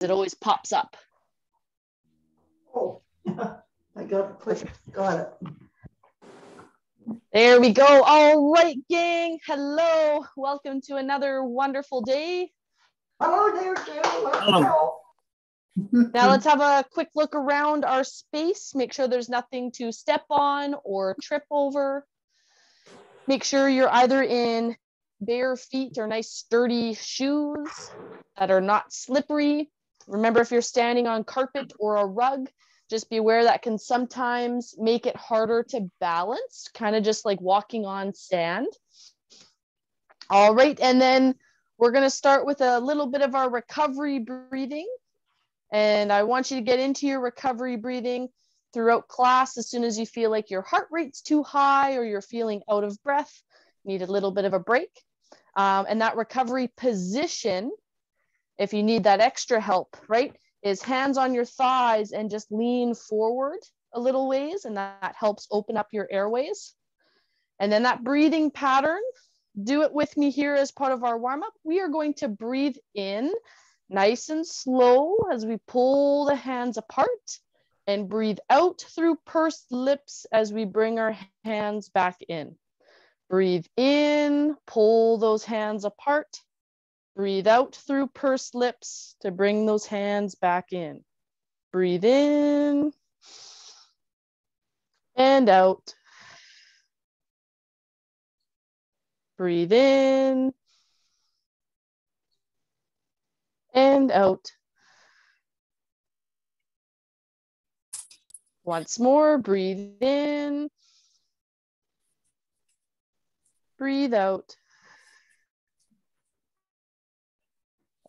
it always pops up. Oh, I got it. There we go. All right, gang. Hello. Welcome to another wonderful day. Hello there, Jim. Hello. Now let's have a quick look around our space. Make sure there's nothing to step on or trip over. Make sure you're either in bare feet or nice sturdy shoes that are not slippery. Remember, if you're standing on carpet or a rug, just be aware that can sometimes make it harder to balance, kind of just like walking on sand. All right, and then we're going to start with a little bit of our recovery breathing. And I want you to get into your recovery breathing throughout class as soon as you feel like your heart rate's too high or you're feeling out of breath, need a little bit of a break. And that recovery position, if you need that extra help, right, is hands on your thighs and just lean forward a little ways, and that helps open up your airways. And then that breathing pattern, do it with me here as part of our warm-up. We are going to breathe in nice and slow as we pull the hands apart, and breathe out through pursed lips as we bring our hands back in. Breathe in, pull those hands apart. Breathe out through pursed lips to bring those hands back in. Breathe in and out. Breathe in and out. Once more, breathe in, breathe out.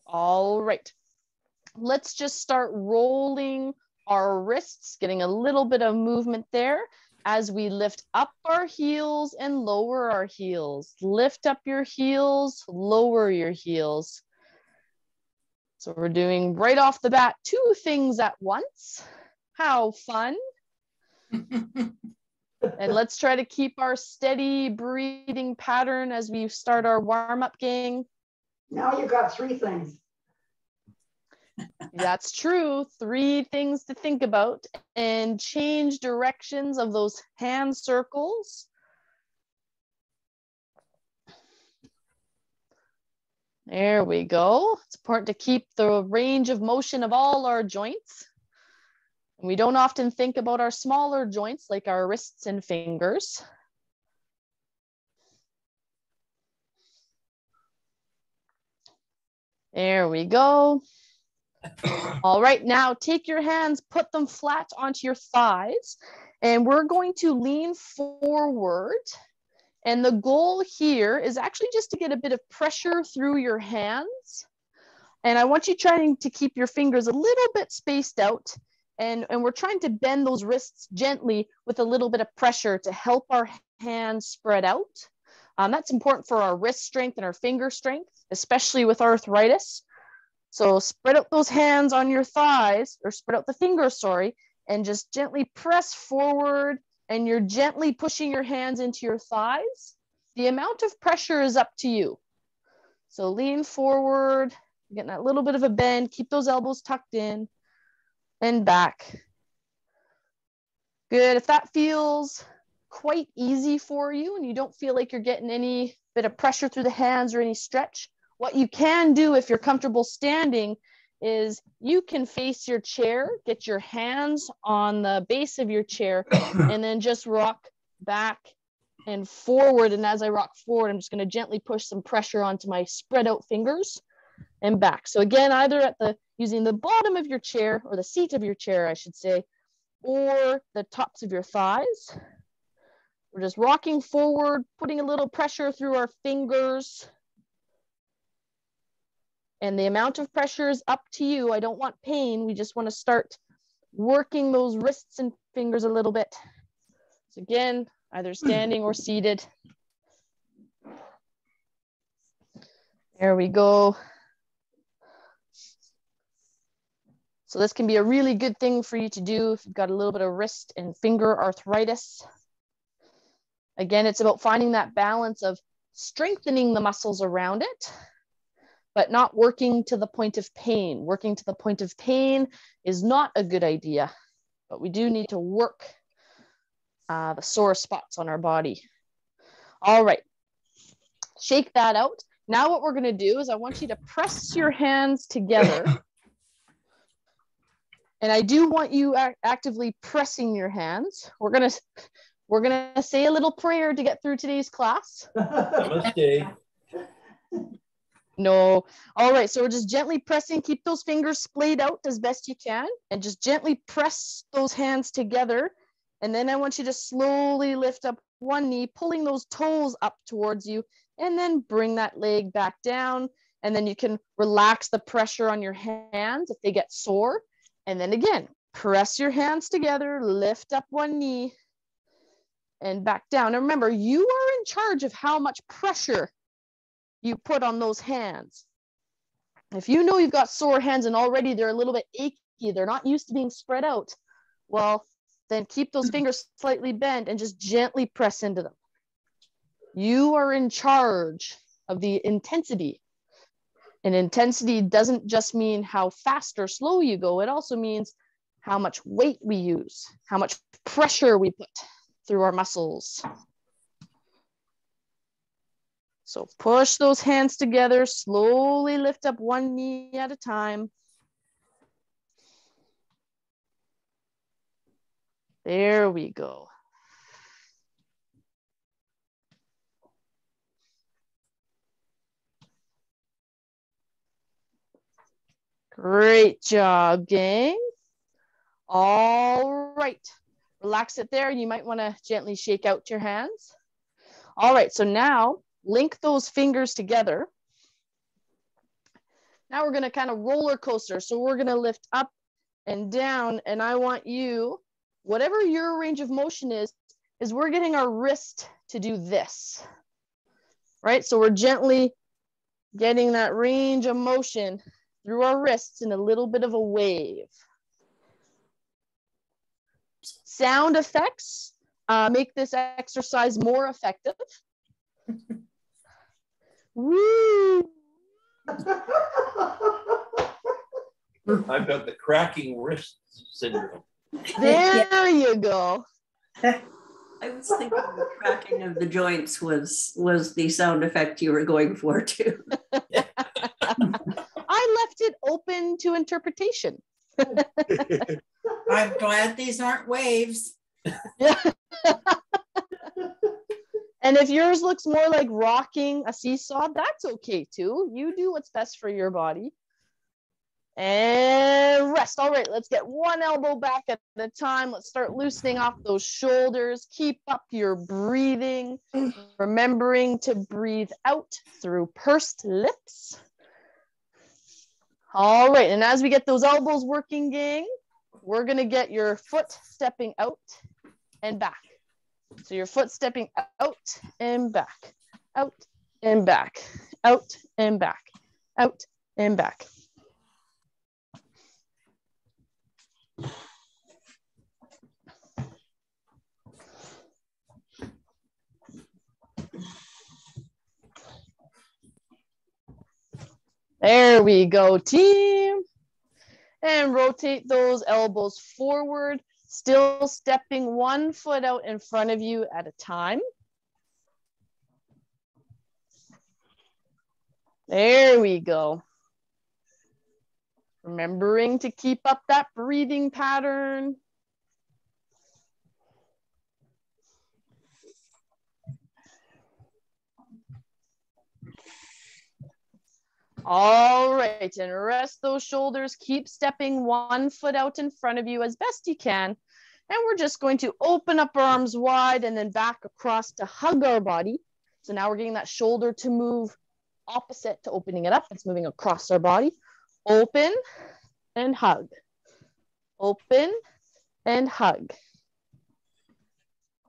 All right, let's just start rolling our wrists, getting a little bit of movement there as we lift up our heels and lower our heels. Lift up your heels, lower your heels. So we're doing right off the bat 2 things at once. How fun. And let's try to keep our steady breathing pattern as we start our warm-up, gang. Now you got 3 things. That's true. 3 things to think about, and change directions of those hand circles. There we go. It's important to keep the range of motion of all our joints. We don't often think about our smaller joints like our wrists and fingers. There we go. All right, now take your hands, put them flat onto your thighs, and we're going to lean forward. And the goal here is actually just to get a bit of pressure through your hands. And I want you trying to keep your fingers a little bit spaced out. And we're trying to bend those wrists gently with a little bit of pressure to help our hands spread out. That's important for our wrist strength and our finger strength, especially with arthritis. So spread out those hands on your thighs, or spread out the fingers, sorry, and just gently press forward, and you're gently pushing your hands into your thighs. The amount of pressure is up to you. So lean forward, getting that little bit of a bend, keep those elbows tucked in. And back. Good. If that feels quite easy for you and you don't feel like you're getting any bit of pressure through the hands or any stretch, what you can do if you're comfortable standing is you can face your chair, get your hands on the base of your chair, and then just rock back and forward. And as I rock forward, I'm just going to gently push some pressure onto my spread out fingers and back. So again, either at using the bottom of your chair, or the seat of your chair, I should say, or the tops of your thighs. We're just rocking forward, putting a little pressure through our fingers. And the amount of pressure is up to you. I don't want pain. We just want to start working those wrists and fingers a little bit. So again, either standing or seated. There we go. So this can be a really good thing for you to do if you've got a little bit of wrist and finger arthritis. Again, it's about finding that balance of strengthening the muscles around it, but not working to the point of pain. Working to the point of pain is not a good idea, but we do need to work the sore spots on our body. All right, shake that out. Now what we're gonna do is I want you to press your hands together. And I do want you actively pressing your hands. We're gonna say a little prayer to get through today's class. Namaste. No. All right, so we're just gently pressing. Keep those fingers splayed out as best you can, and just gently press those hands together. And then I want you to slowly lift up one knee, pulling those toes up towards you, and then bring that leg back down. And then you can relax the pressure on your hands if they get sore. And then again, press your hands together, lift up one knee, and back down. And remember, you are in charge of how much pressure you put on those hands. If you know you've got sore hands and already they're a little bit achy, they're not used to being spread out, well, then keep those fingers slightly bent and just gently press into them. You are in charge of the intensity. And intensity doesn't just mean how fast or slow you go. It also means how much weight we use, how much pressure we put through our muscles. So push those hands together, slowly lift up one knee at a time. There we go. Great job, gang. All right, relax it there. You might want to gently shake out your hands. All right, so now link those fingers together. Now we're going to kind of roller coaster. So we're going to lift up and down, and I want you, whatever your range of motion is we're getting our wrist to do this, right? So we're gently getting that range of motion through our wrists in a little bit of a wave. Sound effects make this exercise more effective. Woo! I've got the cracking wrist syndrome. There you go. I was thinking the cracking of the joints was the sound effect you were going for too. I left it open to interpretation. I'm glad these aren't waves. Yeah. And if yours looks more like rocking a seesaw, that's okay too. You do what's best for your body. And rest. All right, let's get one elbow back at a time. Let's start loosening off those shoulders. Keep up your breathing, remembering to breathe out through pursed lips. All right, and as we get those elbows working, gang, we're gonna get your foot stepping out and back. So your foot stepping out and back, out and back, out and back, out and back. There we go, team. And rotate those elbows forward, still stepping one foot out in front of you at a time. There we go. Remembering to keep up that breathing pattern. All right, and rest those shoulders. Keep stepping one foot out in front of you as best you can. And we're just going to open up our arms wide and then back across to hug our body. So now we're getting that shoulder to move opposite to opening it up. It's moving across our body. Open and hug. Open and hug.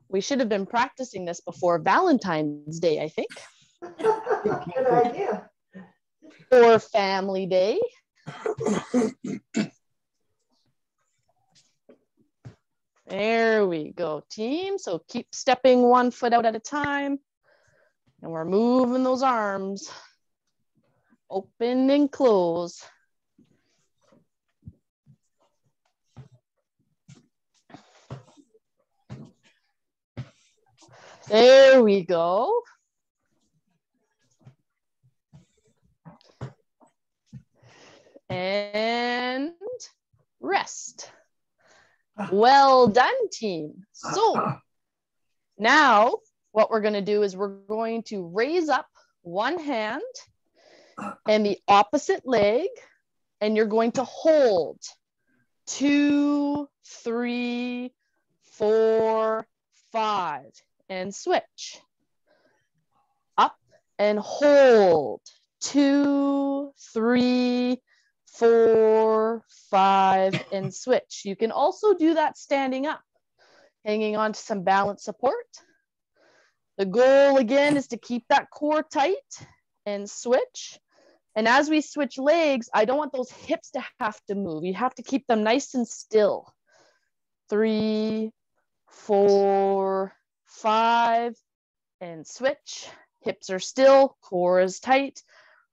We should have been practicing this before Valentine's Day, I think. Good idea. Or Family Day. There we go, team. So keep stepping one foot out at a time. And we're moving those arms. Open and close. There we go. And rest. Well done, team. So now what we're going to do is we're going to raise up one hand and the opposite leg, and you're going to hold 2, 3, 4, 5, and switch. Up and hold 2, 3, 4, 5, and switch. You can also do that standing up, hanging on to some balance support. The goal again is to keep that core tight and switch. And as we switch legs, I don't want those hips to have to move. You have to keep them nice and still. 3, 4, 5, and switch. Hips are still, core is tight.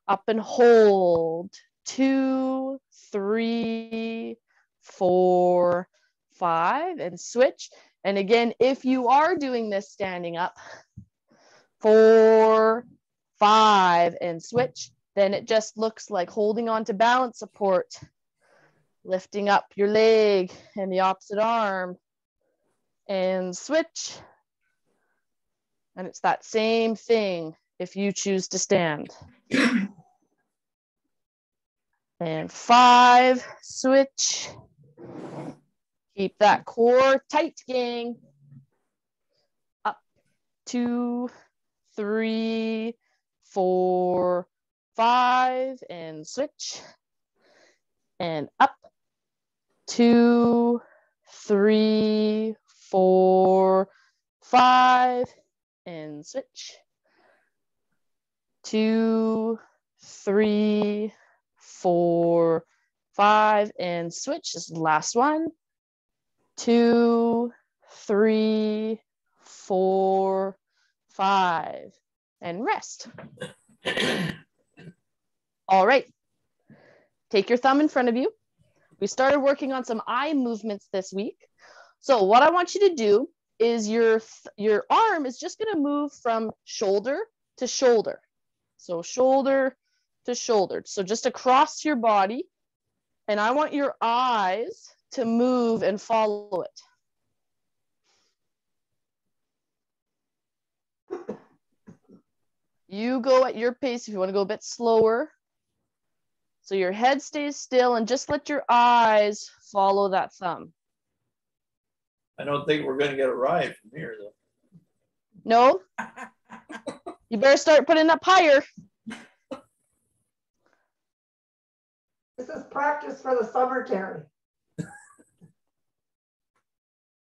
Up and hold. 2, 3, 4, 5, and switch. And again, if you are doing this standing up, 4, 5, and switch, then it just looks like holding on to balance support, lifting up your leg and the opposite arm, and switch. And it's that same thing if you choose to stand. And 5, switch. Keep that core tight, gang. Up, 2, 3, 4, 5, and switch. And up, 2, 3, 4, 5, and switch. 2, 3, 4, 5, and switch. This is the last one. 2, 3, 4, 5, and rest. All right. Take your thumb in front of you. We started working on some eye movements this week. So what I want you to do is your arm is just going to move from shoulder to shoulder. So shoulder to shoulder. So just across your body. And I want your eyes to move and follow it. You go at your pace if you want to go a bit slower. So your head stays still and just let your eyes follow that thumb. I don't think we're going to get a ride from here, though. No? You better start putting up higher. This is practice for the summer, Terry.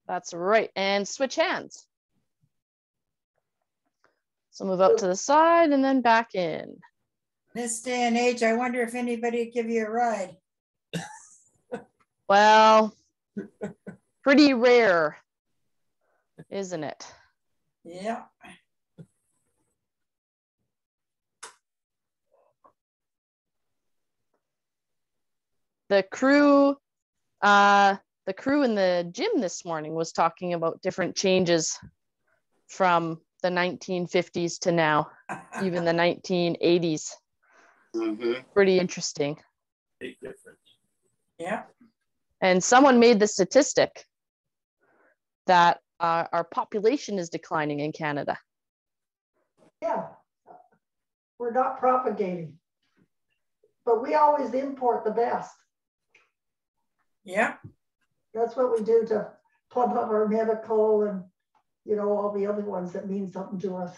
That's right. And switch hands. So move out to the side and then back in. This day and age, I wonder if anybody would give you a ride. Well, pretty rare, isn't it? Yeah. The crew in the gym this morning was talking about different changes from the 1950s to now, even the 1980s. Mm-hmm. Pretty interesting. Big difference. Yeah. And someone made the statistic that our population is declining in Canada. Yeah, we're not propagating, but we always import the best. Yeah. That's what we do to plump up our medical and, you know, all the other ones that mean something to us.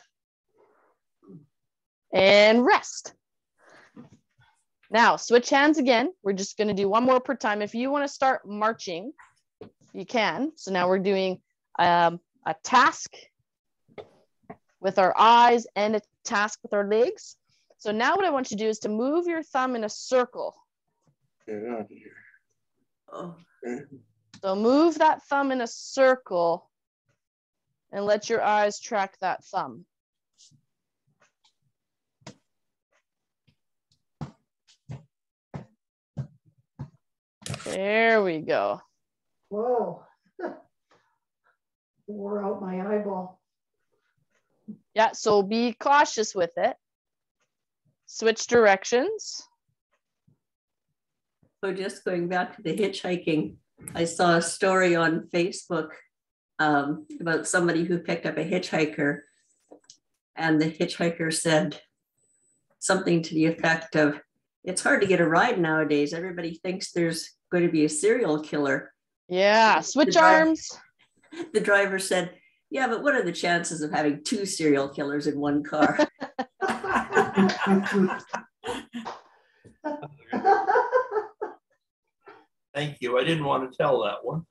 And rest. Now, switch hands again. We're just going to do one more per time. If you want to start marching, you can. So now we're doing a task with our eyes and a task with our legs. So now what I want you to do is to move your thumb in a circle. Get out of here. Oh, So move that thumb in a circle and let your eyes track that thumb. There we go. Whoa. Wore out my eyeball. Yeah, so be cautious with it. Switch directions. So just going back to the hitchhiking, I saw a story on Facebook about somebody who picked up a hitchhiker, and the hitchhiker said something to the effect of, "It's hard to get a ride nowadays. Everybody thinks there's going to be a serial killer." Yeah, switch arms. The driver said, "Yeah, but what are the chances of having 2 serial killers in one car?" Thank you. I didn't want to tell that one.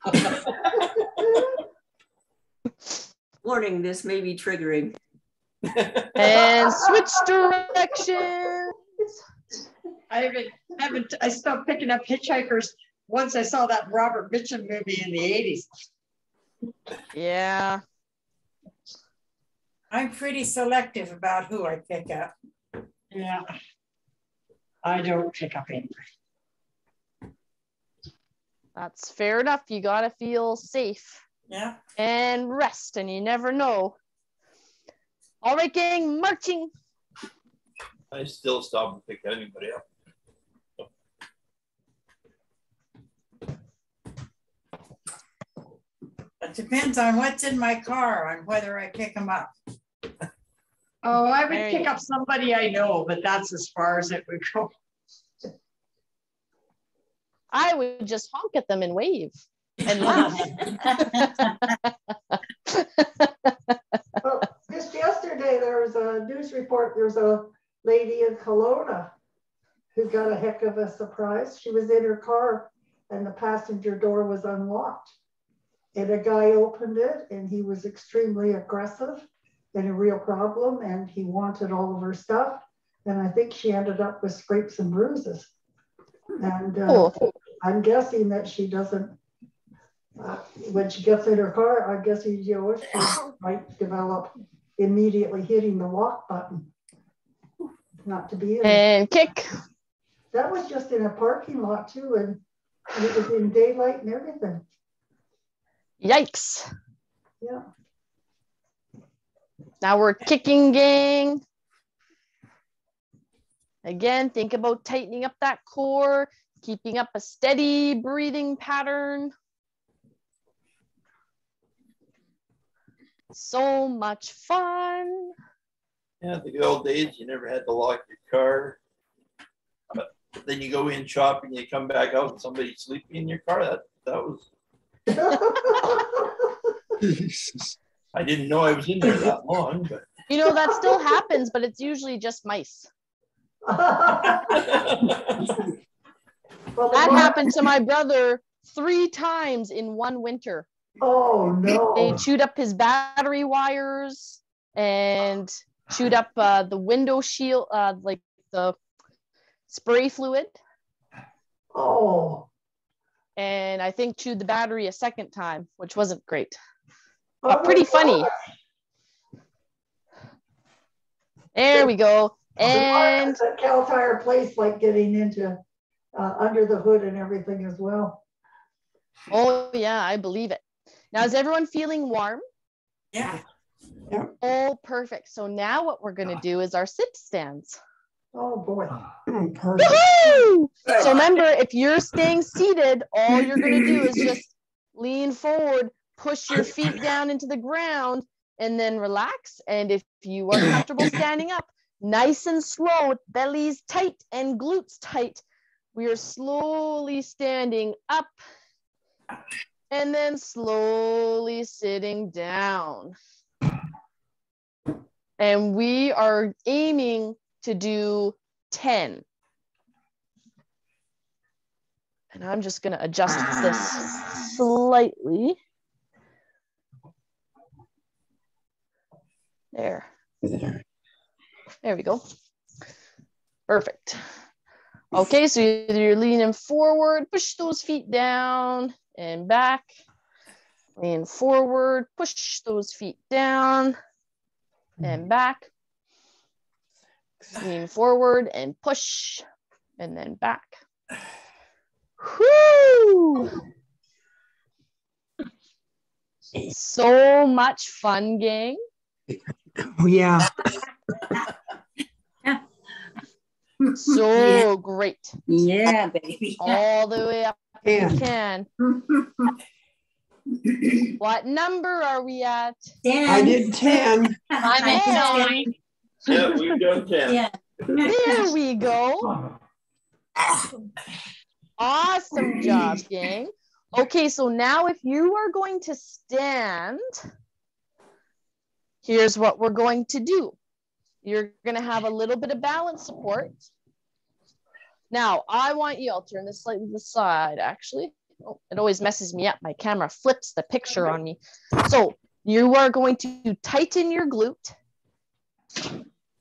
Warning, this may be triggering. And switch directions. I stopped picking up hitchhikers once I saw that Robert Mitchum movie in the 80s. Yeah. I'm pretty selective about who I pick up. Yeah. I don't pick up anybody. That's fair enough. You got to feel safe. Yeah. And rest, and you never know. All right, gang, marching. I still stop and pick anybody up. It depends on what's in my car on whether I pick them up. Oh, I would There you pick go. up somebody I know, but that's as far as it would go. I would just honk at them and wave and laugh. Well, just yesterday, there was a news report. There's a lady in Kelowna who got a heck of a surprise. She was in her car and the passenger door was unlocked. And a guy opened it and he was extremely aggressive and a real problem. And he wanted all of her stuff. And I think she ended up with scrapes and bruises. And Cool. I'm guessing that she doesn't, when she gets in her car, I'm guessing, you know, she might develop immediately hitting the lock button. Not to be in it. And kick. That was just in a parking lot too, and it was in daylight and everything. Yikes. Yeah. Now we're kicking, gang. Again, think about tightening up that core, keeping up a steady breathing pattern. So much fun. Yeah, the good old days, you never had to lock your car. But then you go in shopping, you come back out and somebody's sleeping in your car. That was, I didn't know I was in there that long, but. You know, that still happens, but it's usually just mice. Well, That happened to my brother 3 times in one winter. Oh They no. chewed up his battery wires and chewed up the window shield, like the spray fluid. Oh. And I think chewed the battery a second time, which wasn't great, Oh but pretty my funny. God. There we go. And That Cal Tire place, like getting into under the hood and everything as well. oh yeah, I believe it. Now, is everyone feeling warm? Yeah. Oh, perfect. So now what we're going to do is our sit stands. Oh boy. Woohoo! So remember, if you're staying seated, all you're going to do is just lean forward, push your feet down into the ground, and then relax. And if you are comfortable standing up, nice and slow, with bellies tight and glutes tight, we are slowly standing up and then slowly sitting down. And we are aiming to do 10. And I'm just going to adjust this slightly. There. There we go. Perfect. Okay, so you're leaning forward, push those feet down and back. Lean forward, push those feet down and back. Lean forward and push and then back. Whoo! So much fun, gang. Oh, yeah. So great. Yeah, baby. All the way up Yeah. you can. What number are we at? I did 10. I'm in. Yeah, we've done 10. Yeah. There we go. Awesome job, gang. Okay, so now if you are going to stand, here's what we're going to do. You're going to have a little bit of balance support. Now, I want you, I'll turn this slightly to the side, actually. Oh, it always messes me up. My camera flips the picture on me. So you are going to tighten your glute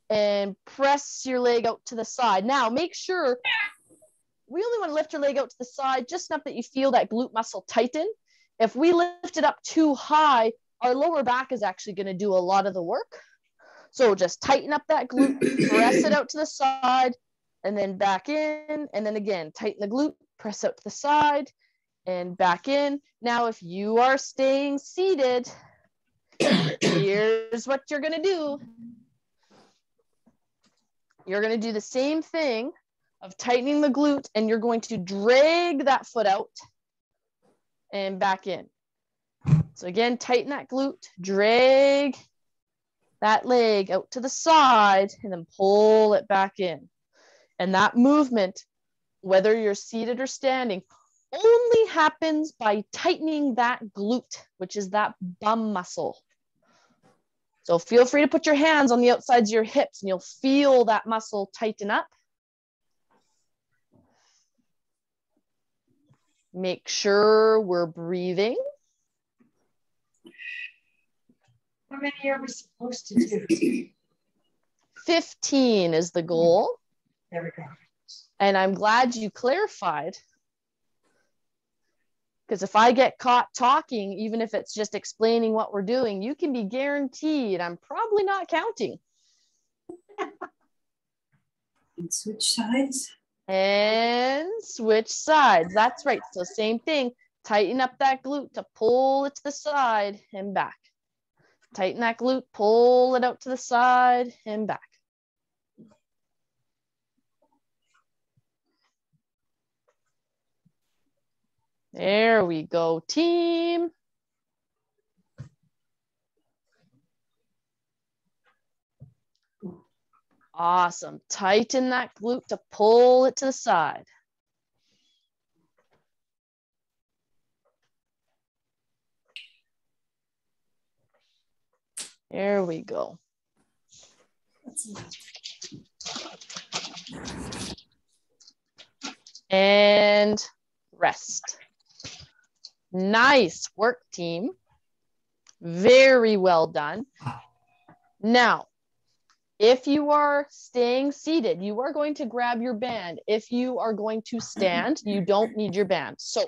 and press your leg out to the side. Now, make sure we only want to lift your leg out to the side just enough that you feel that glute muscle tighten. If we lift it up too high, our lower back is actually going to do a lot of the work. So just tighten up that glute, press it out to the side, and then back in, and then again, tighten the glute, press out to the side, and back in. Now, if you are staying seated, here's what you're going to do. You're going to do the same thing of tightening the glute, and you're going to drag that foot out and back in. So again, tighten that glute, drag that leg out to the side, and then pull it back in. And that movement, whether you're seated or standing, only happens by tightening that glute, which is that bum muscle. So feel free to put your hands on the outsides of your hips, and you'll feel that muscle tighten up. Make sure we're breathing. How many are we supposed to do? 15 is the goal. There we go. And I'm glad you clarified. Because if I get caught talking, even if it's just explaining what we're doing, you can be guaranteed I'm probably not counting. And switch sides. And switch sides. That's right. So same thing. Tighten up that glute to pull it to the side and back. Tighten that glute, pull it out to the side and back. There we go, team. Awesome. Tighten that glute to pull it to the side. There we go. And rest. Nice work, team. Very well done. Now, if you are staying seated, you are going to grab your band. If you are going to stand, you don't need your band. So,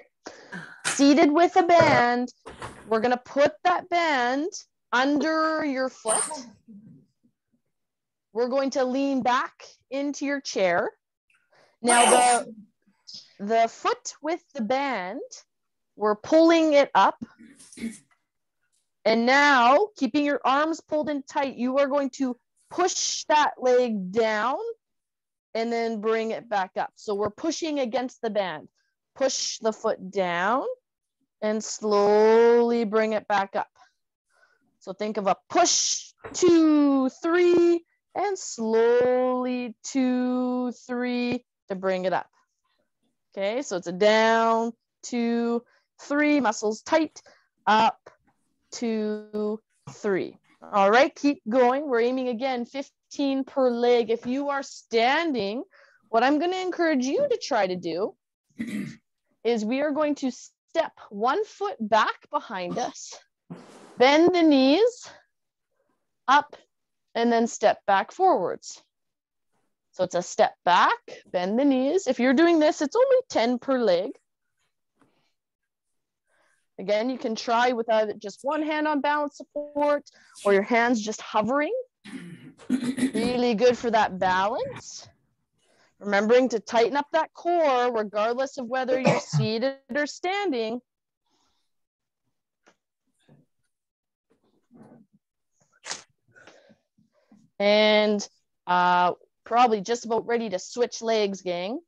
seated with a band, we're going to put that band under your foot. We're going to lean back into your chair. Now, the foot with the band, we're pulling it up. And now, keeping your arms pulled in tight, you are going to push that leg down and then bring it back up. So we're pushing against the band. Push the foot down and slowly bring it back up. So think of a push, 2, 3, and slowly 2, 3 to bring it up. Okay, so it's a down, 2, 3, muscles tight, up, 2, 3. All right, keep going. We're aiming again, 15 per leg. If you are standing, what I'm going to encourage you to try to do is we are going to step one foot back behind us, bend the knees up, and then step back forwards. So it's a step back, bend the knees. If you're doing this, it's only 10 per leg. Again, you can try with either just one hand on balance support or your hands just hovering. Really good for that balance. Remembering to tighten up that core regardless of whether you're seated or standing. And probably just about ready to switch legs, gang.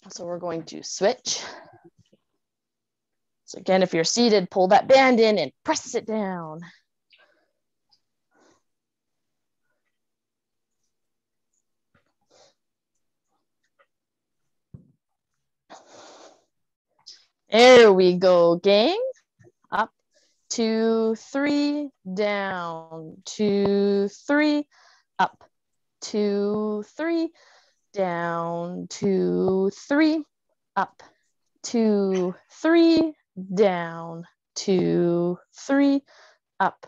So we're going to switch. So again, if you're seated, pull that band in and press it down. There we go, gang. Up, 2, 3, down, 2, 3, up, 2, 3, down, 2, 3, up, 2, 3, down, 2, 3, up,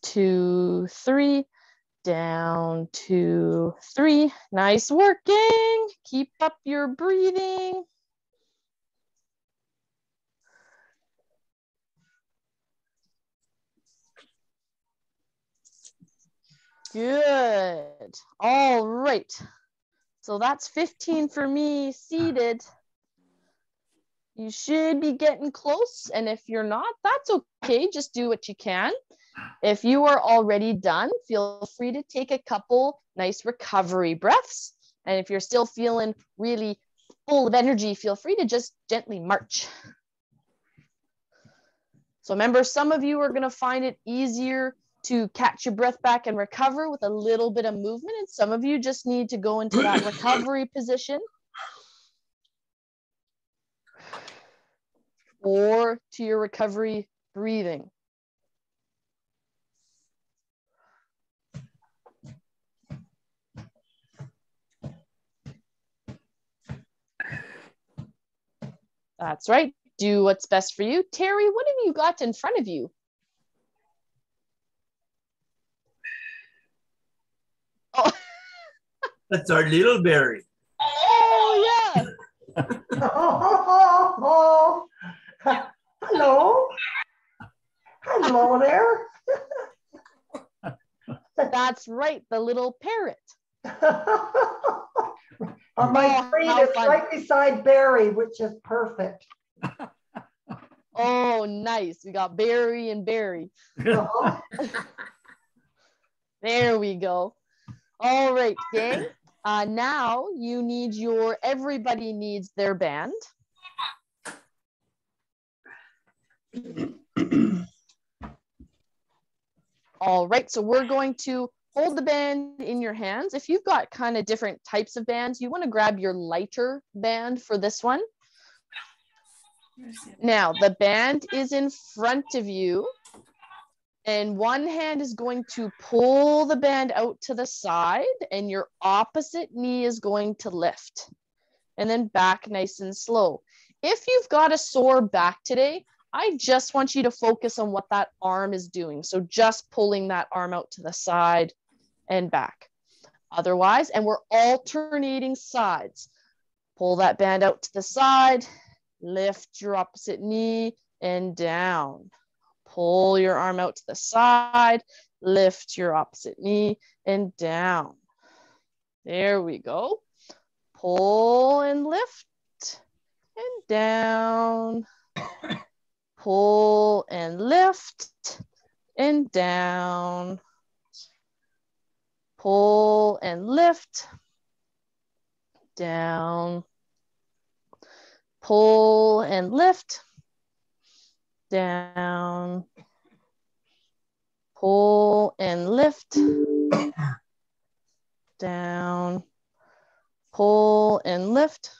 2, 3, down, 2, 3. Nice work, gang. Keep up your breathing. Good. All right. So that's 15 for me seated. You should be getting close. And if you're not, that's okay. Just do what you can. If you are already done, feel free to take a couple nice recovery breaths. And if you're still feeling really full of energy, feel free to just gently march. So remember, some of you are going to find it easier to catch your breath back and recover with a little bit of movement. And some of you just need to go into that recovery position or to your recovery breathing. That's right. Do what's best for you. Terry, what have you got in front of you? Oh. That's our little berry. Oh, yeah. Oh, hello. Hello there. That's right, the little parrot. On my screen, it's right beside Barry, which is perfect. Oh, nice. We got Barry and Barry. Uh-huh. There we go. All right, gang. Now you need everybody needs their band. All right, so we're going to hold the band in your hands. If you've got kind of different types of bands, you want to grab your lighter band for this one. Now, the band is in front of you, and one hand is going to pull the band out to the side, and your opposite knee is going to lift, and then back nice and slow. If you've got a sore back today, I just want you to focus on what that arm is doing. So just pulling that arm out to the side and back. Otherwise, and we're alternating sides. Pull that band out to the side, lift your opposite knee and down. Pull your arm out to the side, lift your opposite knee and down. There we go. Pull and lift and down. Pull and lift and down. Pull and lift down. Pull and lift down. Pull and lift down. Pull and lift.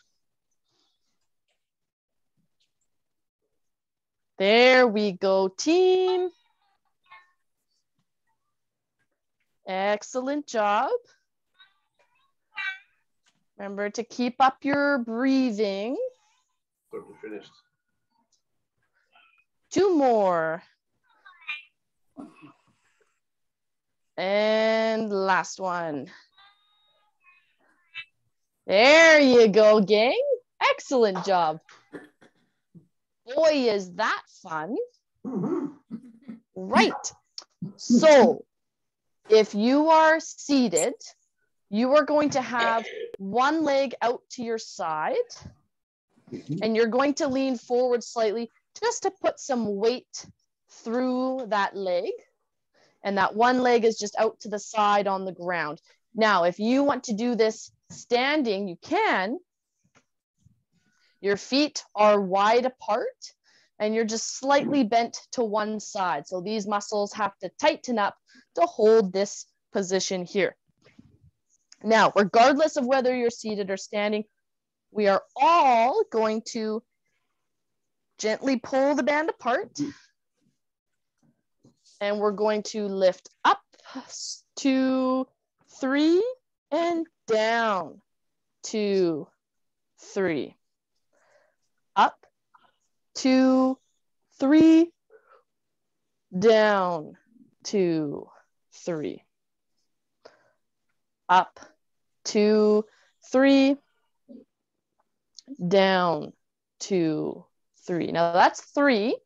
There we go, team. Excellent job. Remember to keep up your breathing. We're finished. 2 more. And last one. There you go, gang. Excellent job. Boy, is that fun. Right. So If you are seated, you are going to have one leg out to your side, and you're going to lean forward slightly just to put some weight through that leg. And that one leg is just out to the side on the ground. Now, if you want to do this standing, you can. Your feet are wide apart and you're just slightly bent to one side. So these muscles have to tighten up to hold this position here. Now, regardless of whether you're seated or standing, we are all going to gently pull the band apart. And we're going to lift up, 2, 3, and down, 2, 3. Up, 2, 3, down, 2, 3. Up, 2, 3, down, 2, 3. Now that's 3.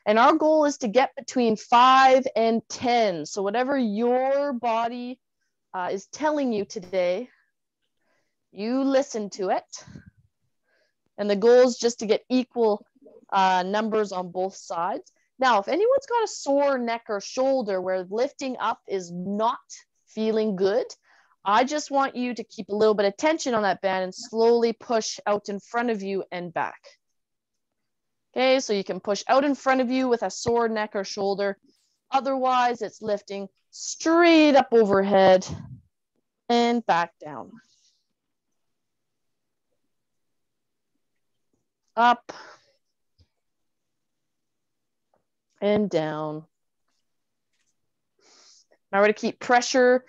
And our goal is to get between 5 and 10. So whatever your body is telling you today, you listen to it. And the goal is just to get equal numbers on both sides. Now, if anyone's got a sore neck or shoulder where lifting up is not feeling good, I just want you to keep a little bit of tension on that band and slowly push out in front of you and back. Okay, so you can push out in front of you with a sore neck or shoulder. Otherwise, it's lifting straight up overhead and back down. Up and down. Now we're going to keep pressure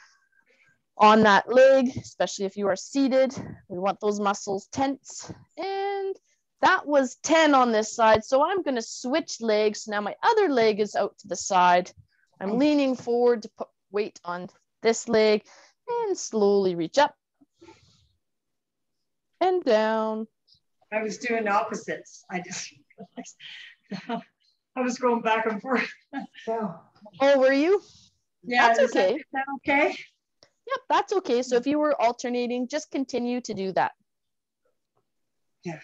on that leg, especially if you are seated. We want those muscles tense. And that was 10 on this side. So I'm going to switch legs. Now my other leg is out to the side. I'm leaning forward to put weight on this leg and slowly reach up and down. I was doing opposites. I was going back and forth. Yeah. Oh, were you? Yeah, that's okay. Is that okay? Yep, that's okay. So if you were alternating, just continue to do that. Yeah.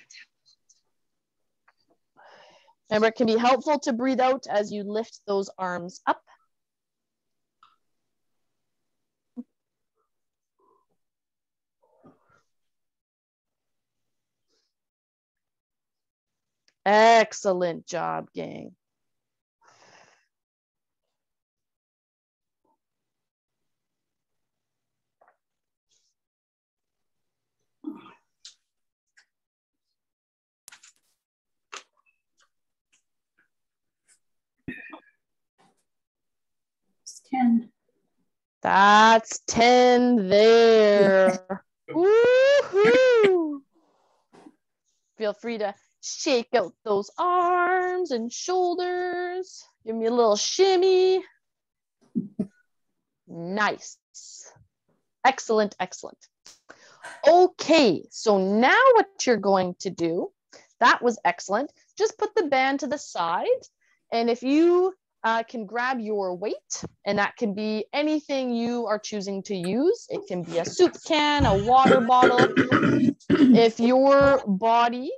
Remember, it can be helpful to breathe out as you lift those arms up. Excellent job, gang. It's 10. That's 10 there. Woohoo! Feel free to shake out those arms and shoulders. Give me a little shimmy. Nice. Excellent, excellent. Okay, so now what you're going to do, that was excellent. Just put the band to the side. And if you can grab your weight, and that can be anything you are choosing to use. It can be a soup can, a water bottle. If your body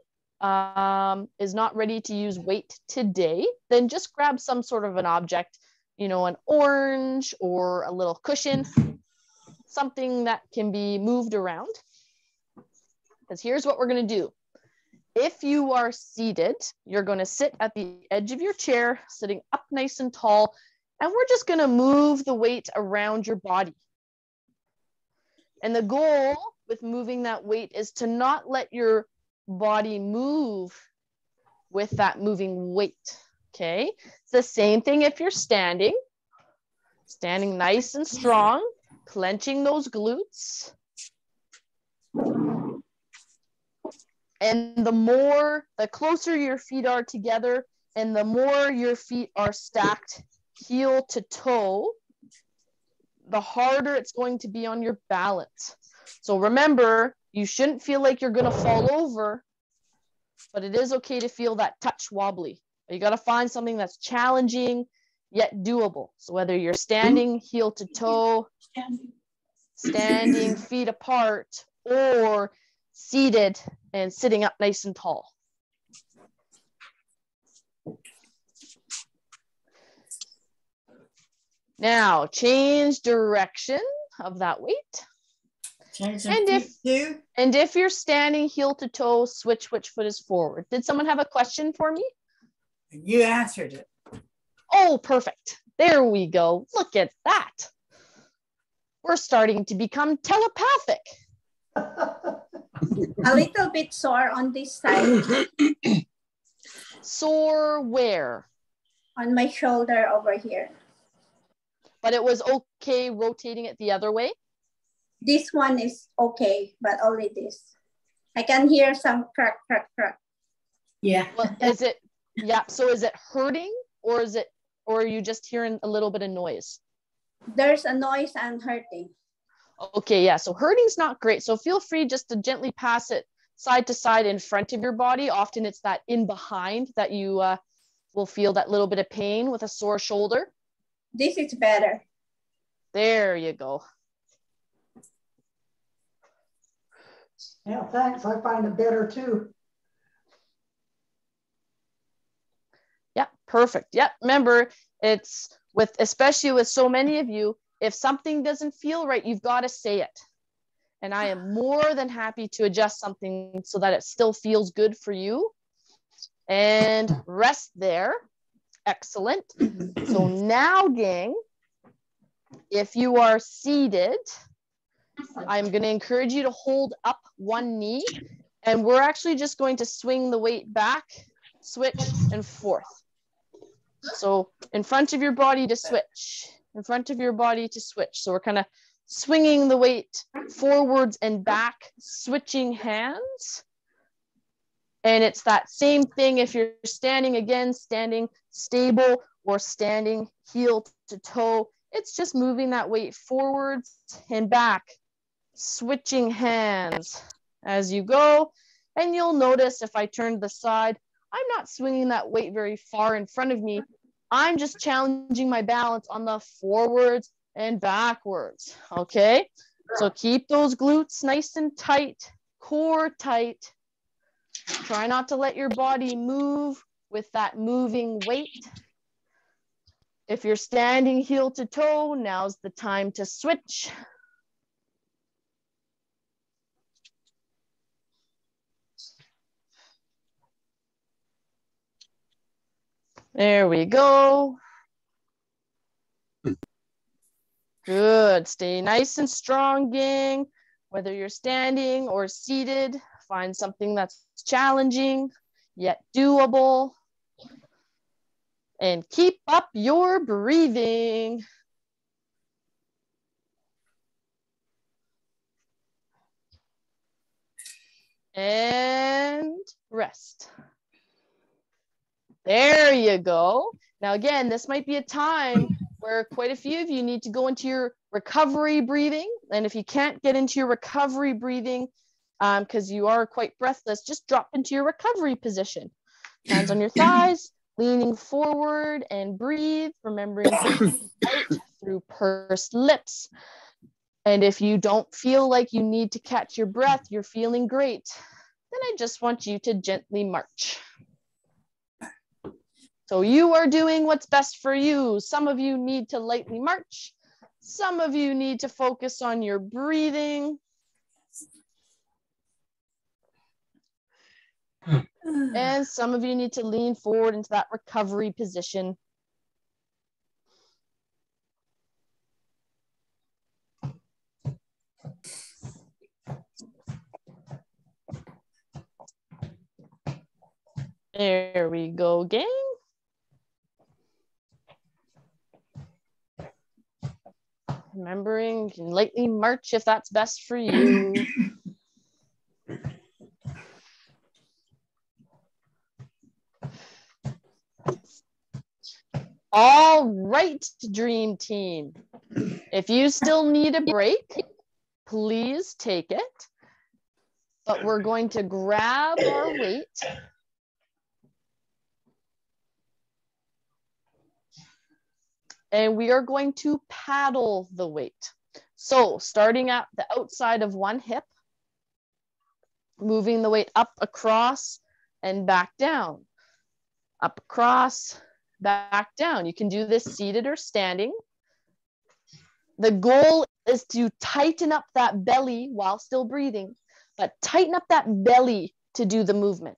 is not ready to use weight today, then just grab some sort of an object, you know, an orange or a little cushion, something that can be moved around. Because here's what we're going to do. If you are seated, you're going to sit at the edge of your chair, sitting up nice and tall, and we're just going to move the weight around your body. And the goal with moving that weight is to not let your body move with that moving weight, okay? It's the same thing if you're standing nice and strong, clenching those glutes. And the closer your feet are together and the more your feet are stacked heel to toe, the harder it's going to be on your balance. So remember, you shouldn't feel like you're going to fall over, but it is okay to feel that touch wobbly. You got to find something that's challenging, yet doable. So whether you're standing heel to toe, standing feet apart, or seated and sitting up nice and tall. Now change direction of that weight. And if you're standing heel to toe, switch which foot is forward. Did someone have a question for me? You answered it. Oh, perfect. There we go. Look at that. We're starting to become telepathic. A little bit sore on this side. Sore where? On my shoulder over here. But it was okay rotating it the other way? This one is okay, but only this. I can hear some crack, crack, crack. Yeah. Well, is it, yeah, so is it hurting or are you just hearing a little bit of noise? There's a noise and hurting. Okay, yeah, so hurting's not great. So feel free just to gently pass it side to side in front of your body. Often it's that in behind that you will feel that little bit of pain with a sore shoulder. This is better. There you go. Yeah, thanks. I find it better too. Yeah, perfect. Yeah, remember, it's with, especially with so many of you, if something doesn't feel right, you've got to say it. And I am more than happy to adjust something so that it still feels good for you. And rest there. Excellent. So now, gang, if you are seated, I'm going to encourage you to hold up one knee, and we're actually just going to swing the weight back, switch, and forth. So in front of your body to switch, in front of your body to switch. So we're kind of swinging the weight forwards and back, switching hands. And it's that same thing if you're standing again, standing stable or standing heel to toe. It's just moving that weight forwards and back, switching hands as you go. And you'll notice if I turn to the side, I'm not swinging that weight very far in front of me. I'm just challenging my balance on the forwards and backwards, okay? So keep those glutes nice and tight, core tight. Try not to let your body move with that moving weight. If you're standing heel to toe, now's the time to switch. There we go. Good. Stay nice and strong, gang. Whether you're standing or seated, find something that's challenging yet doable. And keep up your breathing. And rest. There you go. Now again, this might be a time where quite a few of you need to go into your recovery breathing. And if you can't get into your recovery breathing, because you are quite breathless, just drop into your recovery position. Hands on your thighs, leaning forward and breathe, remembering to breathe out through pursed lips. And if you don't feel like you need to catch your breath, you're feeling great, then I just want you to gently march. So you are doing what's best for you. Some of you need to lightly march. Some of you need to focus on your breathing. And some of you need to lean forward into that recovery position. There we go, gang. Remembering, you can lightly march if that's best for you. All right, Dream Team. If you still need a break, please take it. But we're going to grab our weight. and we are going to paddle the weight. So starting at the outside of one hip, moving the weight up, across, and back down. Up, across, back down. You can do this seated or standing. The goal is to tighten up that belly while still breathing, but tighten up that belly to do the movement.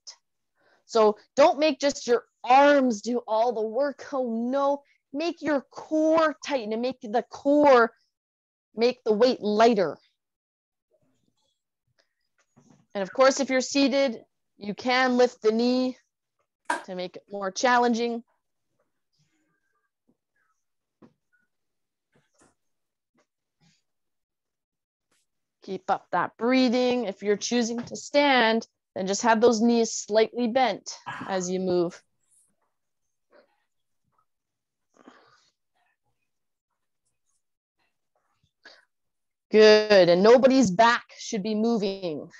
So don't make just your arms do all the work. Oh no, make your core tighten and make the core, make the weight lighter. And of course, if you're seated, you can lift the knee to make it more challenging. Keep up that breathing. If you're choosing to stand, then just have those knees slightly bent as you move. Good, and nobody's back should be moving.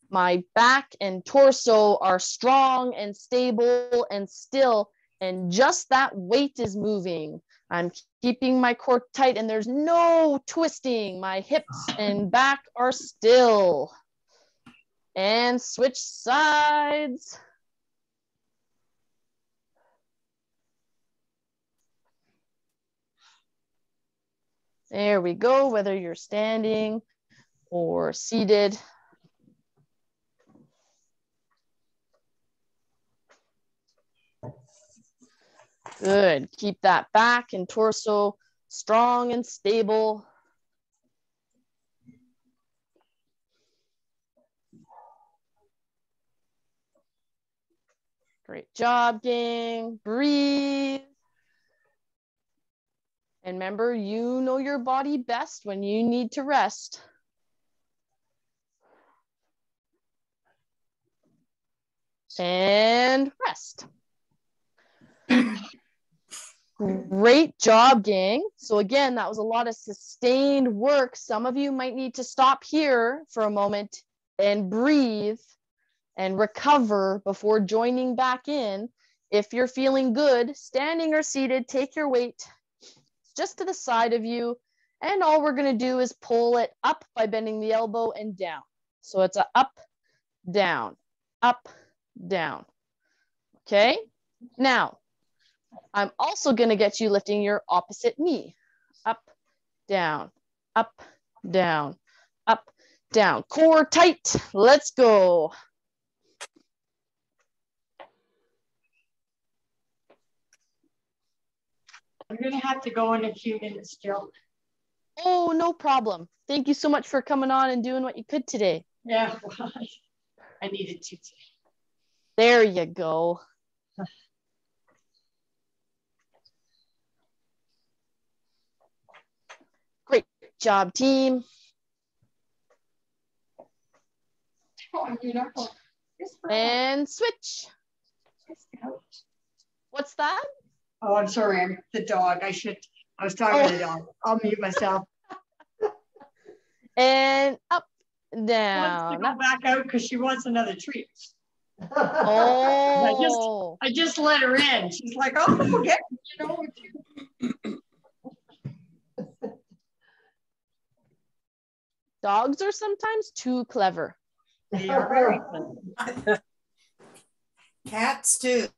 My back and torso are strong and stable and still, and just that weight is moving. I'm keeping my core tight and there's no twisting. My hips and back are still. And switch sides. There we go, whether you're standing or seated. Good, keep that back and torso strong and stable. Great job, gang. Breathe. And remember, you know your body best when you need to rest. And rest. Great job, gang. So again, that was a lot of sustained work. Some of you might need to stop here for a moment and breathe and recover before joining back in. If you're feeling good, standing or seated, take your weight just to the side of you. And all we're going to do is pull it up by bending the elbow and down. So it's a up, down, up, down. Okay. Now, I'm also going to get you lifting your opposite knee. Up, down, up, down, up, down. Core tight. Let's go. I'm gonna have to go in a few minutes, Jill. Oh, no problem. Thank you so much for coming on and doing what you could today. Yeah, well, I needed to. There you go. Great job, team. And switch. What's that? Oh, I'm sorry. I'm the dog. I was talking to the dog. I'll mute myself. And up, Wants down. to go back out because she wants another treat. Oh. I just let her in. She's like, oh, yeah, you know what you. Dogs are sometimes too clever. They are very clever. Cats too.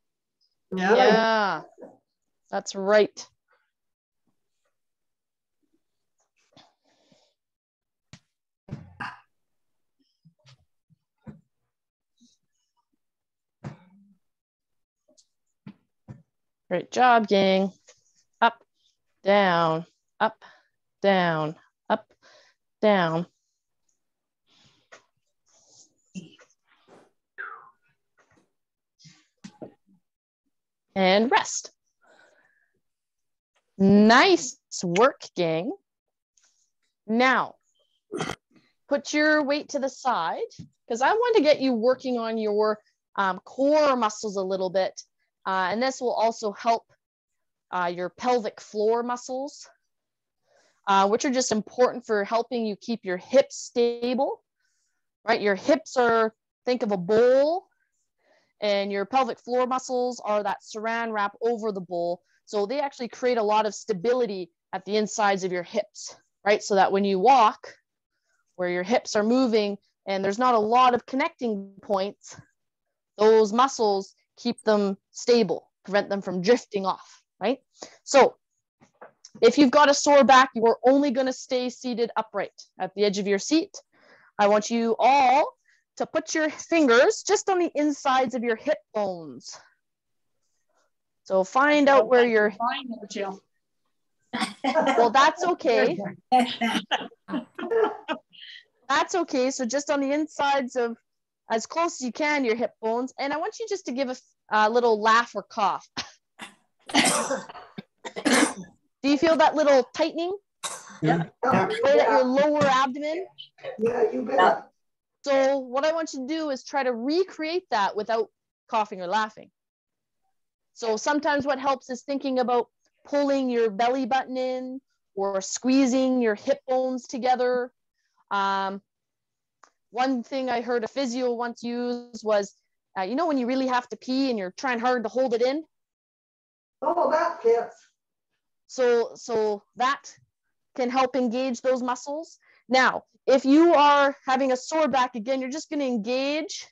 Yeah, that's right. Great job, gang. Up, down, up, down, up, down. And rest. Nice work, gang. Now, put your weight to the side because I want to get you working on your core muscles a little bit. And this will also help your pelvic floor muscles, which are just important for helping you keep your hips stable, right? Your hips are, think of a bowl, and your pelvic floor muscles are that saran wrap over the bowl. So they actually create a lot of stability at the insides of your hips, right? So that when you walk, where your hips are moving and there's not a lot of connecting points, those muscles keep them stable, prevent them from drifting off, right? So if you've got a sore back, you are only going to stay seated upright at the edge of your seat. I want you all to put your fingers just on the insides of your hip bones. So find out where your... Well, that's okay. That's okay. So just on the insides of, as close as you can, your hip bones. And I want you just to give a little laugh or cough. Do you feel that little tightening? Yeah. Right at your lower abdomen? Yeah, you bet. So what I want you to do is try to recreate that without coughing or laughing. So sometimes what helps is thinking about pulling your belly button in or squeezing your hip bones together. One thing I heard a physio once use was, you know, when you really have to pee and you're trying hard to hold it in? Oh, that fits. So that can help engage those muscles. Now, if you are having a sore back, again, you're just going to engage,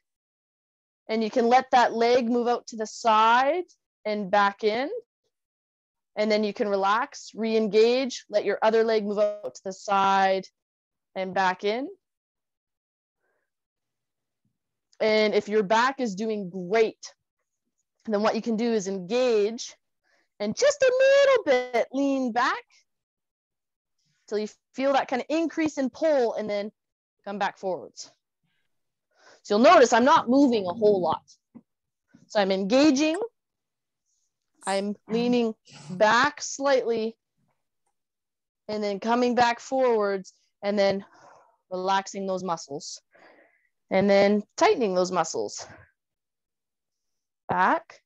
and you can let that leg move out to the side and back in. And then you can relax, re-engage, let your other leg move out to the side and back in. And if your back is doing great, then what you can do is engage and just a little bit lean back till you feel that kind of increase in pull, and then come back forwards. So you'll notice I'm not moving a whole lot. So I'm engaging, I'm leaning back slightly, and then coming back forwards, and then relaxing those muscles, and then tightening those muscles. Back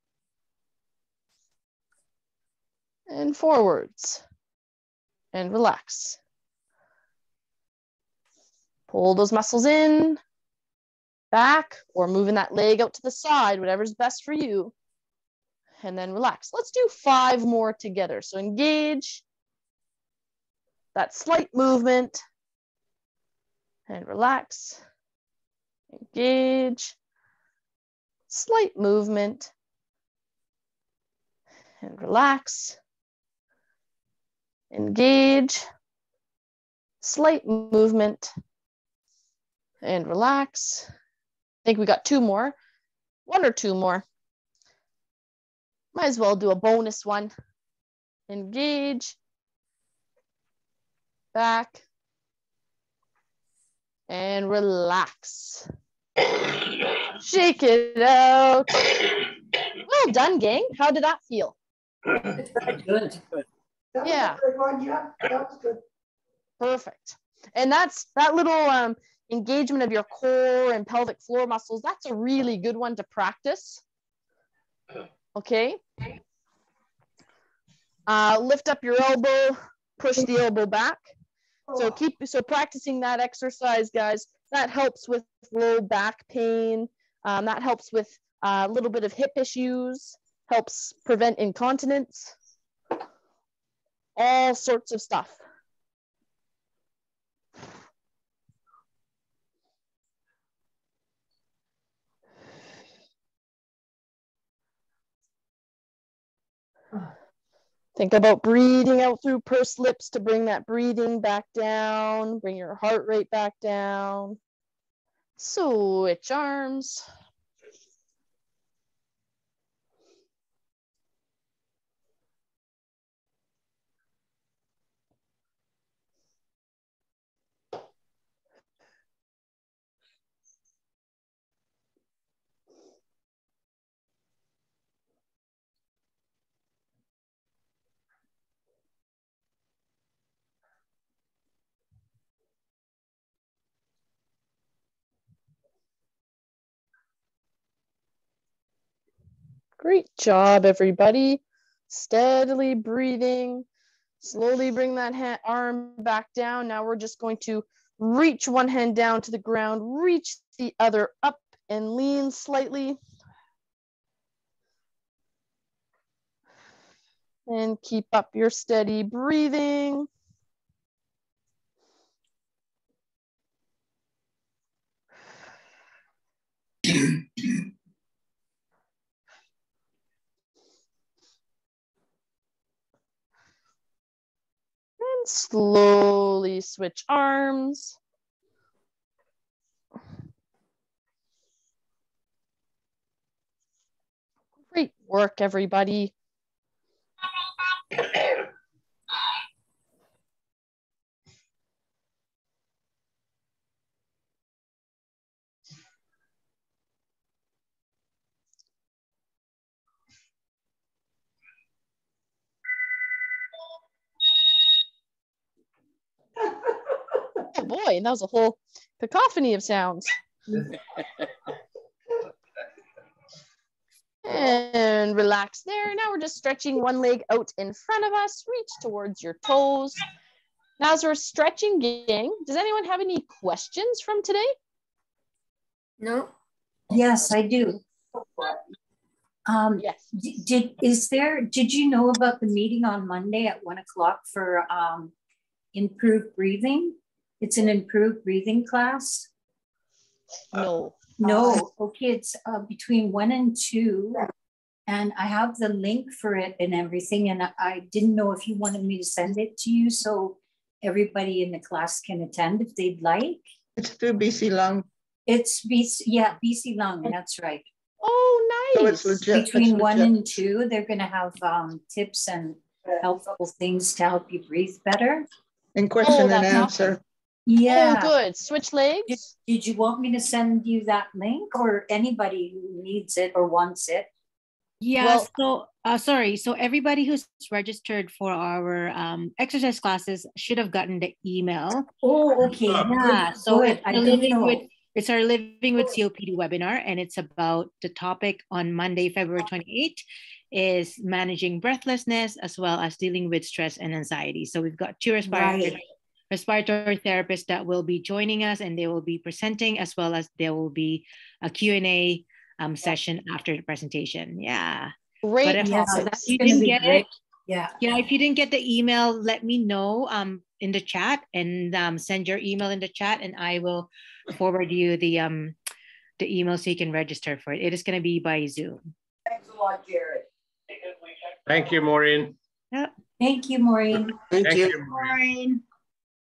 and forwards, and relax. Pull those muscles in, back, or moving that leg out to the side, whatever's best for you, and then relax. Let's do 5 more together. So engage, that slight movement, and relax. Engage, slight movement, and relax. Engage, slight movement, and relax. I think we got 2 more, 1 or 2 more. Might as well do a bonus one. Engage, back, and relax. Shake it out. Well done, gang. How did that feel? It's very good. That was Yeah. a good one. Yeah, that was good. Perfect. And that's that little engagement of your core and pelvic floor muscles. That's a really good one to practice. Okay. Lift up your elbow, push the elbow back. So practicing that exercise, guys, that helps with low back pain. That helps with a little bit of hip issues, helps prevent incontinence, all sorts of stuff. Think about breathing out through pursed lips to bring that breathing back down, bring your heart rate back down. Switch arms. Great job, everybody. Steadily breathing. Slowly bring that arm back down. Now we're just going to reach one hand down to the ground, reach the other up, and lean slightly. And keep up your steady breathing. And slowly switch arms. Great work, everybody. Oh boy, that was a whole cacophony of sounds. And relax there. Now we're just stretching one leg out in front of us. Reach towards your toes. Now as we're stretching, gang, does anyone have any questions from today? No. Yes, I do. Yes. Did you know about the meeting on Monday at 1 o'clock for improved breathing? It's an improved breathing class. No. No, okay, it's between 1 and 2, and I have the link for it and everything, and I didn't know if you wanted me to send it to you so everybody in the class can attend if they'd like. It's through BC Lung. It's BC Lung, that's right. Oh, nice. So it's legit. Between It's 1 legit. and 2, they're going to have tips and helpful things to help you breathe better. And question and that's answer. awesome. Yeah. Oh, good. Switch legs. Did you want me to send you that link, or anybody who needs it or wants it? Yeah, sorry. So everybody who's registered for our exercise classes should have gotten the email. Oh, okay. Yeah, so good. it's our Living with COPD webinar, and it's about the topic on Monday, February 28th, is managing breathlessness as well as dealing with stress and anxiety. So we've got two respiratory therapists that will be joining us, and they will be presenting, as well as there will be a Q&A session after the presentation. Yeah. Great. But if you didn't get it, if you didn't get the email, let me know in the chat, and send your email in the chat, and I will forward you the email so you can register for it. It is going to be by Zoom. Thanks a lot, Jared. Thank you, Maureen. Yeah. Thank you, Maureen. Thank you, Maureen.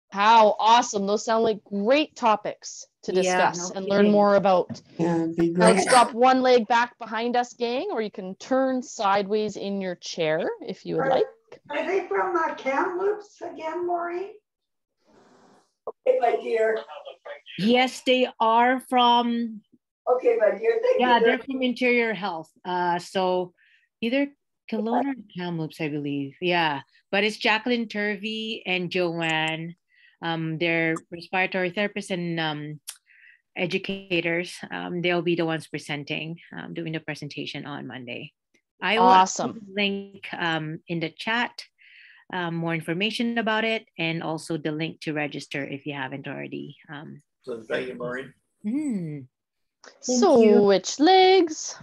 How awesome. Those sound like great topics to discuss and learn more about. Yeah, it'd be Now great. let's drop one leg back behind us, gang, or you can turn sideways in your chair if you would like. Are they from Kamloops again, Maureen? Okay, my dear. Yes, they are from. Okay, my dear. Thank you. They're from Interior Health. So either Kelowna or Kamloops, I believe. Yeah, but it's Jacqueline Turvey and Joanne. They're respiratory therapists and educators. They'll be the ones presenting, doing the presentation on Monday. I will put the link in the chat, more information about it, and also the link to register if you haven't already. So thank you, Maureen. Switch legs.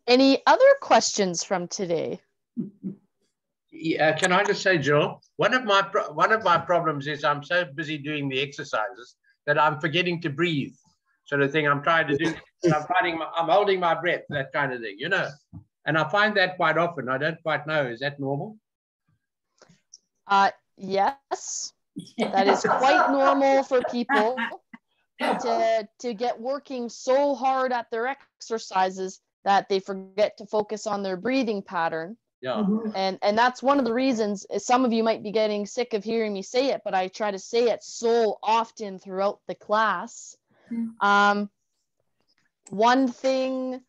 Any other questions from today? Yeah, can I just say, Jill, one of my problems is I'm so busy doing the exercises that I'm forgetting to breathe. Sort of thing I'm trying to do. I'm holding my breath, that kind of thing, you know. And I find that quite often. I don't quite know. Is that normal? Yes, that is quite normal for people to get working so hard at their exercises that they forget to focus on their breathing pattern. Yeah. And that's one of the reasons. Some of you might be getting sick of hearing me say it, but I try to say it so often throughout the class. One thing,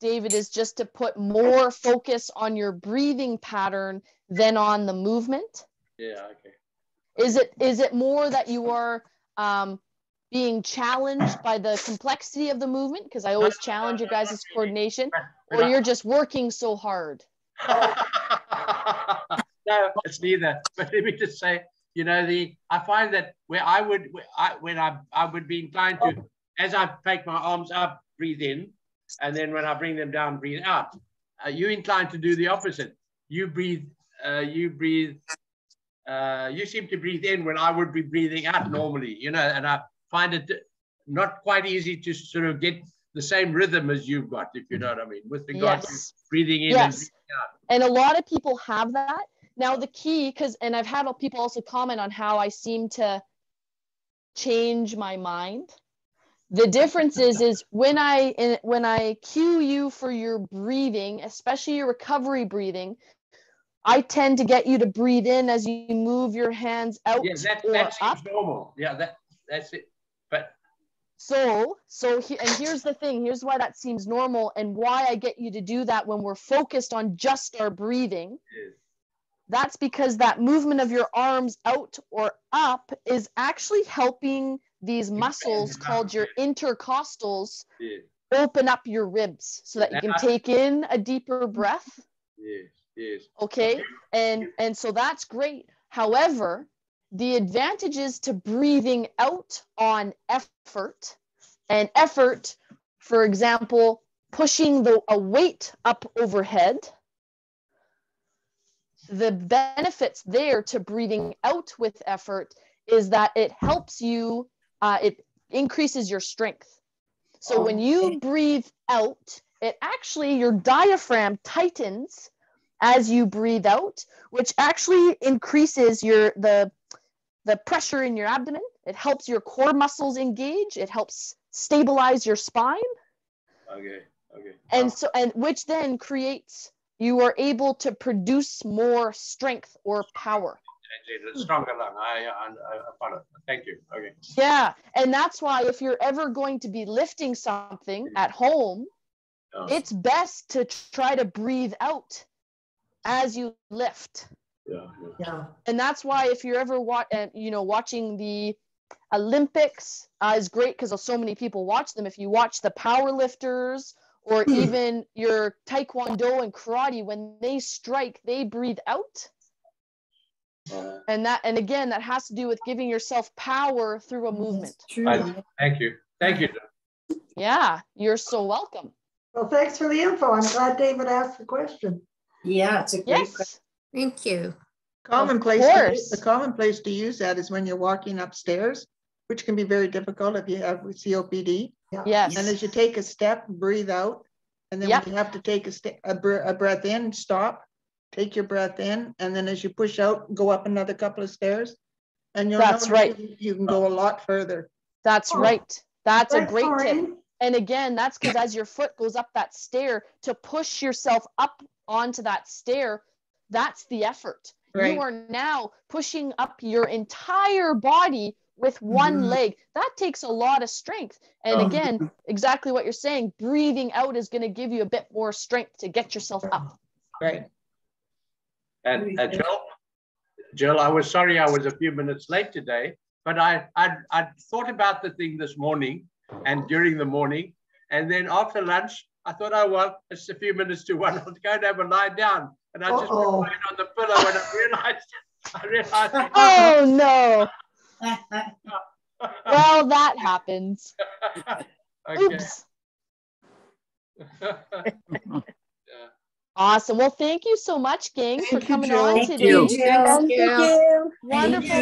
David, is just to put more focus on your breathing pattern than on the movement. Yeah, okay. Is it more that you are being challenged by the complexity of the movement? Because I always challenge your guys' coordination, or you're just working so hard? No, it's neither. But let me just say, you know, I find that when I would be inclined to as I take my arms up, breathe in, and then when I bring them down, breathe out. You're inclined to do the opposite. You breathe. You seem to breathe in when I would be breathing out normally, you know, and I find it not quite easy to sort of get the same rhythm as you've got, if you know what I mean, with regard to breathing in and breathing out. And a lot of people have that. Now the key, and I've had people also comment on how I seem to change my mind. The difference is when I cue you for your breathing, especially your recovery breathing, I tend to get you to breathe in as you move your hands out that seems normal. Yeah, that's it. But and here's the thing. Here's why that seems normal and why I get you to do that when we're focused on just our breathing. Yes. That's because that movement of your arms out or up is actually helping these muscles called your intercostals open up your ribs so that you can take in a deeper breath. Yes. Okay. And so that's great. However, the advantages to breathing out on effort, and effort, for example, pushing a weight up overhead, the benefits there to breathing out with effort is that it helps you, it increases your strength. So when you breathe out, it actually, your diaphragm tightens as you breathe out, which actually increases the pressure in your abdomen. It helps your core muscles engage. It helps stabilize your spine. Okay. And which then creates, you are able to produce more strength or power. Stronger lung. I follow. Thank you. Okay. Yeah, and that's why if you're ever going to be lifting something at home, it's best to try to breathe out as you lift. Yeah. And that's why if you're ever watching the Olympics is great because so many people watch them. If you watch the power lifters or even your taekwondo and karate, when they strike, they breathe out. And again, that has to do with giving yourself power through a movement. Thank you. Yeah, you're so welcome. Well, thanks for the info. I'm glad David asked the question. Yeah, it's a great question. Thank you. The common place to use that is when you're walking upstairs, which can be very difficult if you have COPD. Yes. And as you take a step, breathe out. And then when you have to take a breath in, stop, take your breath in. And then as you push out, go up another couple of stairs. And you'll notice you can go a lot further. That's right. That's a great tip. And again, that's because as your foot goes up that stair, to push yourself up onto that stair, that's the effort. Right. You are now pushing up your entire body with one leg. That takes a lot of strength. And again, exactly what you're saying, breathing out is going to give you a bit more strength to get yourself up. Right. And Jill, I was sorry I was a few minutes late today, but I thought about the thing this morning and during the morning. And then after lunch, I thought, oh, well, it's a few minutes to 1. I'll go and have a lie down. And I just went lying on the pillow and I realized. Oh, no. Well, that happens. Oops. Awesome. Well, thank you so much, gang, for coming on today. Thank you. Wonderful.